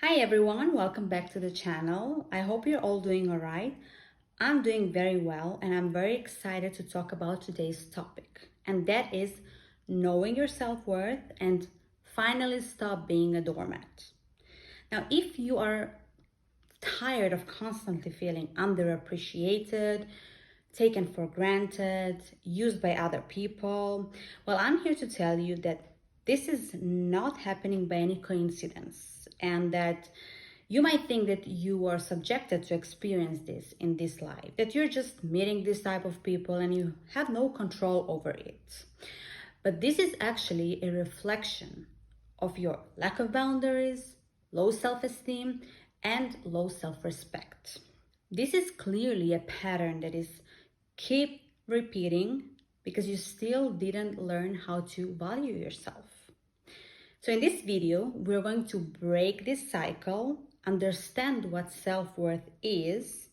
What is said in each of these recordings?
Hi everyone, welcome back to the channel. I hope you're all doing all right. I'm doing very well and I'm very excited to talk about today's topic. And that is knowing your self-worth and finally stop being a doormat. Now, if you are tired of constantly feeling underappreciated, taken for granted, used by other people, well, I'm here to tell you that this is not happening by any coincidence and that you might think that you are subjected to experience this in this life, that you're just meeting this type of people and you have no control over it. But this is actually a reflection of your lack of boundaries, low self-esteem, and low self-respect. This is clearly a pattern that is keep repeating because you still didn't learn how to value yourself. So in this video, we're going to break this cycle, understand what self-worth is,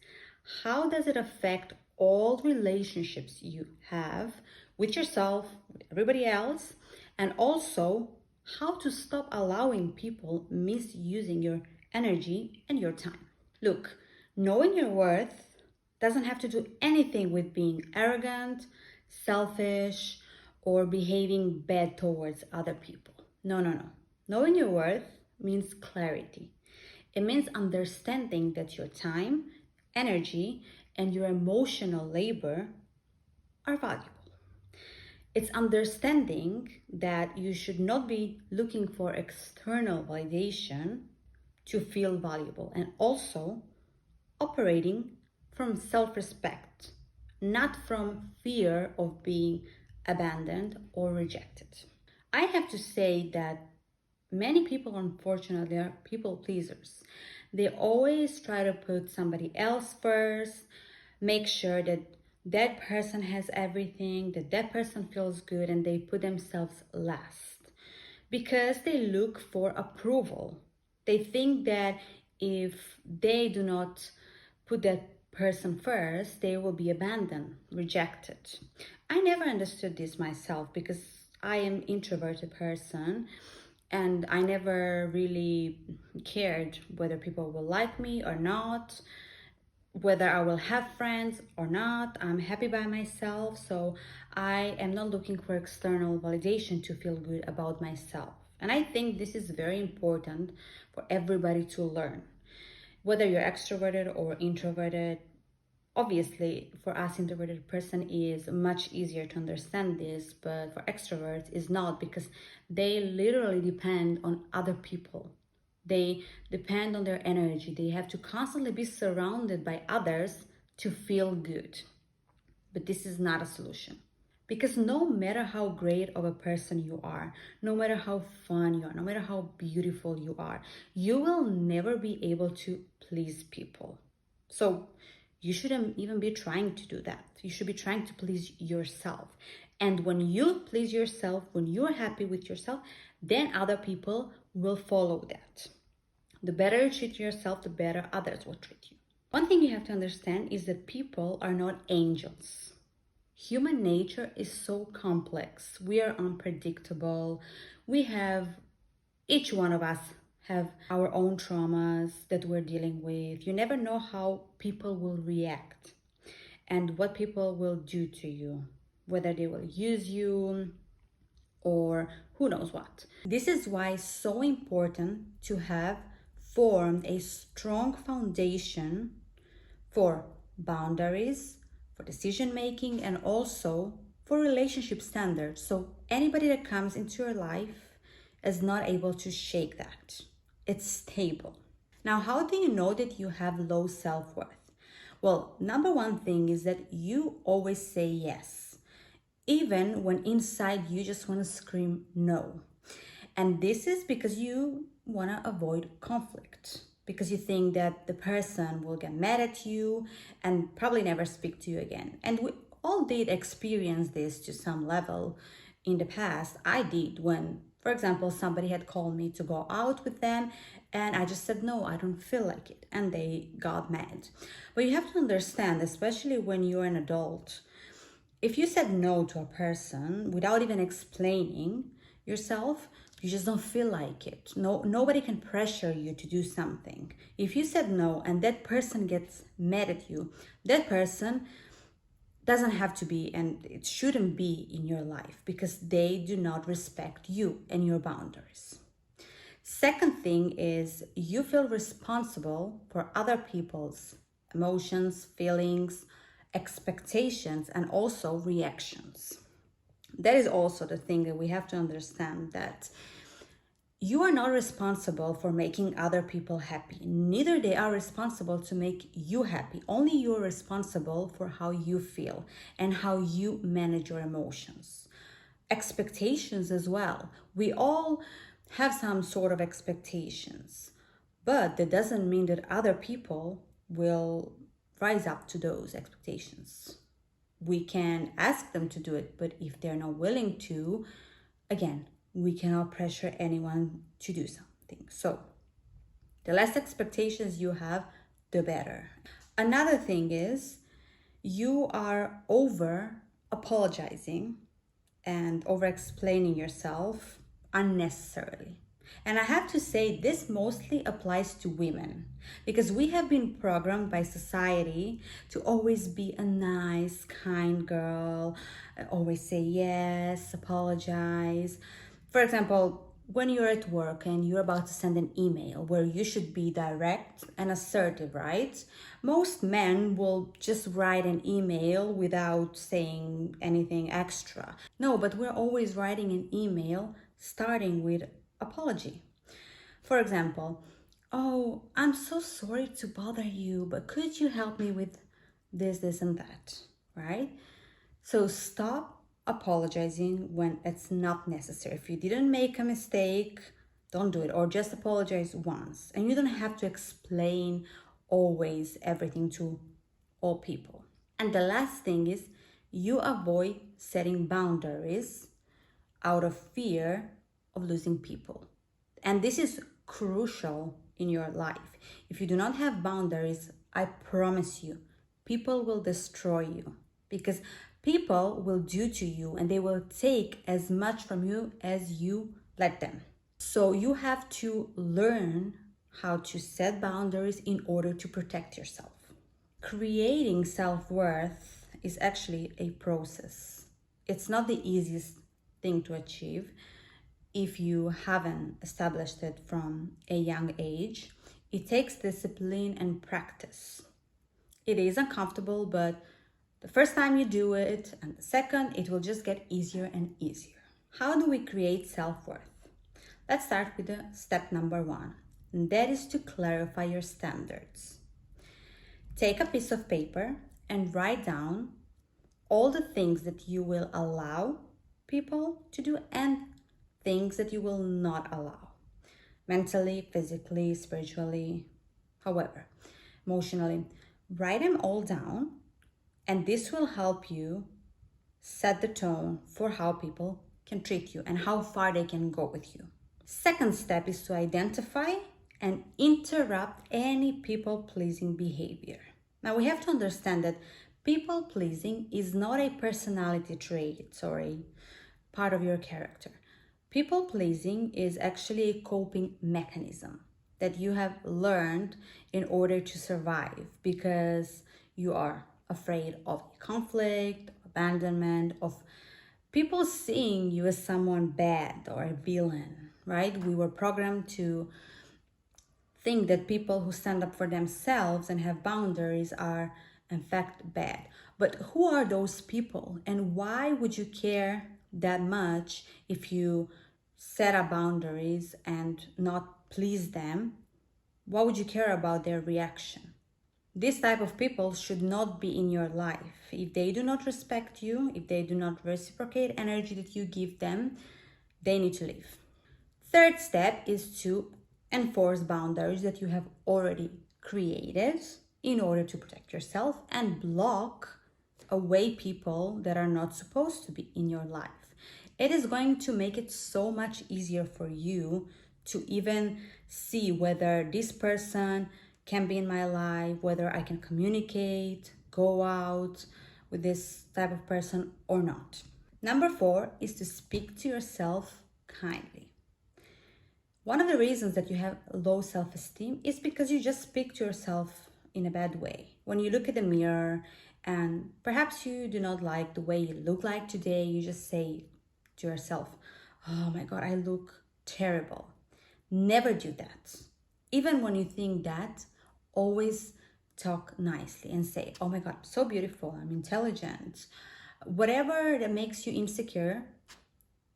how does it affect all relationships you have with yourself, with everybody else, and also how to stop allowing people misusing your energy and your time. Look, knowing your worth doesn't have to do anything with being arrogant, selfish, or behaving bad towards other people. No. Knowing your worth means clarity. It means understanding that your time, energy, and your emotional labor are valuable. It's understanding that you should not be looking for external validation to feel valuable, and also operating from self-respect, not from fear of being abandoned or rejected. I have to say that many people, unfortunately, are people pleasers. They always try to put somebody else first, make sure that that person has everything, that that person feels good, and they put themselves last because they look for approval. They think that if they do not put that person first, they will be abandoned, rejected. I never understood this myself because I am introverted person and I never really cared whether people will like me or not, whether I will have friends or not. I'm happy by myself, so I am not looking for external validation to feel good about myself. And I think this is very important for everybody to learn. Whether you're extroverted or introverted, obviously for us introverted person is much easier to understand this, but for extroverts it's not, because they literally depend on other people. They depend on their energy. They have to constantly be surrounded by others to feel good. But this is not a solution. Because no matter how great of a person you are, no matter how fun you are, no matter how beautiful you are, you will never be able to please people. So you shouldn't even be trying to do that. You should be trying to please yourself. And when you please yourself, when you're happy with yourself, then other people will follow that. The better you treat yourself, the better others will treat you. One thing you have to understand is that people are not angels. Human nature is so complex. We are unpredictable. Each one of us have our own traumas that we're dealing with. You never know how people will react and what people will do to you, whether they will use you or who knows what. This is why it's so important to have formed a strong foundation for boundaries, for decision making, and also for relationship standards. So anybody that comes into your life is not able to shake that. It's stable. Now, how do you know that you have low self-worth? Well, number one thing is that you always say yes, even when inside you just want to scream no. And this is because you want to avoid conflict, because you think that the person will get mad at you and probably never speak to you again. And we all did experience this to some level in the past. I did when, for example, somebody had called me to go out with them and I just said, no, I don't feel like it. And they got mad. But you have to understand, especially when you're an adult, if you said no to a person without even explaining yourself, You just don't feel like it. No, nobody can pressure you to do something. If you said no and that person gets mad at you, that person doesn't have to be and it shouldn't be in your life because they do not respect you and your boundaries. Second thing is you feel responsible for other people's emotions, feelings, expectations, and also reactions. That is also the thing that we have to understand, that you are not responsible for making other people happy. Neither they are responsible to make you happy. Only you are responsible for how you feel and how you manage your emotions. Expectations as well. We all have some sort of expectations, but that doesn't mean that other people will rise up to those expectations. We can ask them to do it, but if they're not willing to, again, we cannot pressure anyone to do something. So the less expectations you have, the better. Another thing is you are over apologizing and over explaining yourself unnecessarily. And I have to say, this mostly applies to women because we have been programmed by society to always be a nice, kind girl, always say yes, apologize. For example, when you're at work and you're about to send an email where you should be direct and assertive, right? Most men will just write an email without saying anything extra. No, but we're always writing an email starting with apology. For example, oh, I'm so sorry to bother you, but could you help me with this, and that, right? So stop apologizing when it's not necessary. If you didn't make a mistake, don't do it, or just apologize once. And you don't have to explain always everything to all people. And the last thing is you avoid setting boundaries out of fear of losing people. And this is crucial in your life. If you do not have boundaries, I promise you, people will destroy you because people will do to you and they will take as much from you as you let them. So you have to learn how to set boundaries in order to protect yourself. Creating self-worth is actually a process. It's not the easiest thing to achieve if you haven't established it from a young age. It takes discipline and practice. It is uncomfortable, but the first time you do it and the second, it will just get easier and easier. How do we create self-worth? Let's start with the step number 1, and that is to clarify your standards. Take a piece of paper and write down all the things that you will allow people to do and things that you will not allow. Mentally, physically, spiritually, however, emotionally. Write them all down, and this will help you set the tone for how people can treat you and how far they can go with you. Second step is to identify and interrupt any people-pleasing behavior. Now we have to understand that people-pleasing is not a personality trait or a part of your character. People-pleasing is actually a coping mechanism that you have learned in order to survive because you are afraid of conflict, abandonment, of people seeing you as someone bad or a villain, right? We were programmed to think that people who stand up for themselves and have boundaries are in fact bad. But who are those people and why would you care that much if you set up boundaries and not please them? Why would you care about their reaction? This type of people should not be in your life. If they do not respect you, if they do not reciprocate energy that you give them, they need to leave. Third step is to enforce boundaries that you have already created in order to protect yourself and block away people that are not supposed to be in your life. It is going to make it so much easier for you to even see whether this person can be in my life, whether I can communicate, go out with this type of person or not. Number 4 is to speak to yourself kindly. One of the reasons that you have low self-esteem is because you just speak to yourself in a bad way. When you look at the mirror and perhaps you do not like the way you look like today, you just say to yourself, "Oh my God, I look terrible." Never do that. Even when you think that, always talk nicely and say, "Oh my God, I'm so beautiful, I'm intelligent." Whatever that makes you insecure,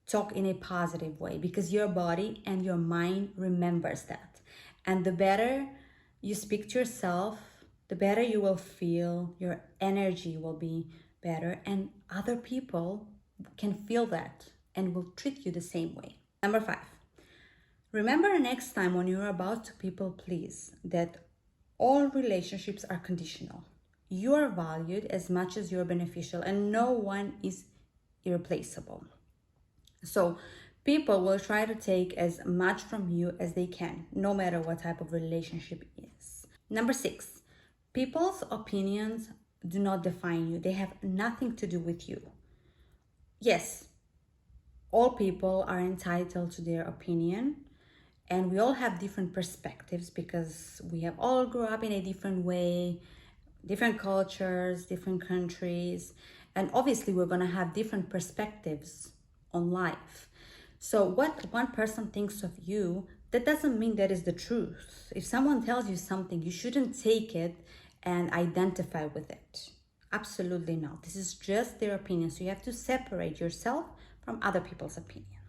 talk in a positive way, because your body and your mind remembers that. And the better you speak to yourself, the better you will feel, your energy will be better, and other people can feel that and will treat you the same way. Number 5, remember next time when you're about to people please that all relationships are conditional. You are valued as much as you're beneficial, and no one is irreplaceable. So people will try to take as much from you as they can, no matter what type of relationship it is. Number 6, people's opinions do not define you. They have nothing to do with you. Yes, all people are entitled to their opinion, and we all have different perspectives because we have all grew up in a different way, different cultures, different countries, and obviously we're going to have different perspectives on life. So what one person thinks of you, that doesn't mean that is the truth. If someone tells you something, you shouldn't take it and identify with it. Absolutely not. This is just their opinion. So you have to separate yourself from other people's opinion.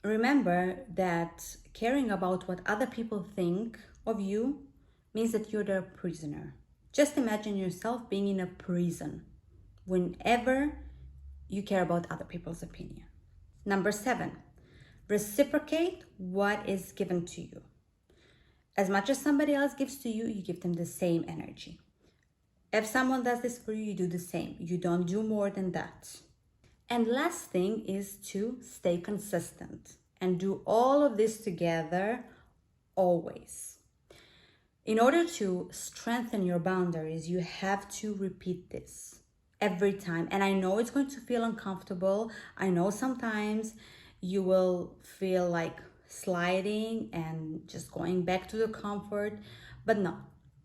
Remember that caring about what other people think of you means that you're their prisoner. Just imagine yourself being in a prison whenever you care about other people's opinion. Number 7, reciprocate what is given to you. As much as somebody else gives to you, you give them the same energy. If someone does this for you, you do the same. You don't do more than that. And last thing is to stay consistent and do all of this together always. In order to strengthen your boundaries, you have to repeat this every time. And I know it's going to feel uncomfortable. I know sometimes you will feel like sliding and just going back to the comfort, but no,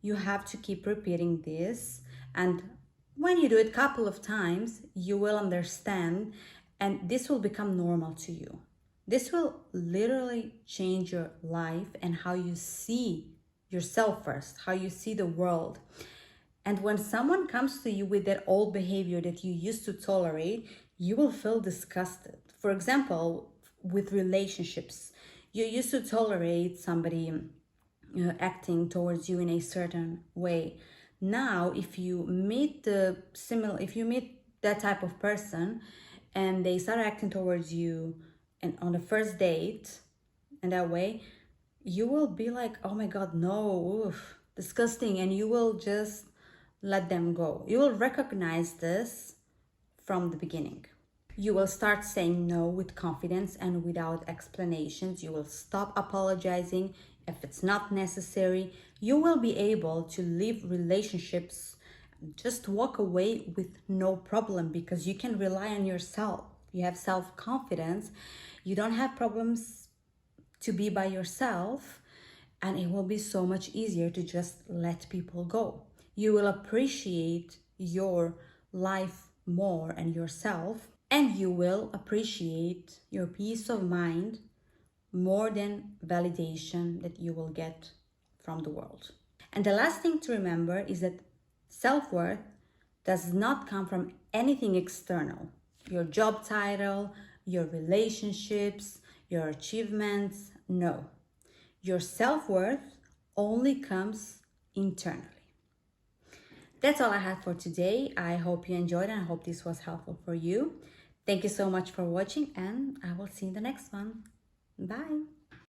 you have to keep repeating this. And when you do it a couple of times, you will understand, and this will become normal to you. This will literally change your life and how you see yourself first, how you see the world. And when someone comes to you with that old behavior that you used to tolerate, you will feel disgusted. For example, with relationships, you used to tolerate somebody acting towards you in a certain way. Now, if you meet that type of person and they start acting towards you and on the first date in that way, you will be like, "Oh my God, no, oof, disgusting," and you will just let them go. You will recognize this from the beginning. You will start saying no with confidence and without explanations. You will stop apologizing if it's not necessary. You will be able to leave relationships, just walk away with no problem, because you can rely on yourself. You have self-confidence. You don't have problems to be by yourself, and it will be so much easier to just let people go. You will appreciate your life more and yourself, and you will appreciate your peace of mind more than validation that you will get from the world. And the last thing to remember is that self-worth does not come from anything external. Your job title, your relationships, your achievements, no. Your self-worth only comes internally. That's all I had for today. I hope you enjoyed and I hope this was helpful for you. Thank you so much for watching, and I will see you in the next one. Bye.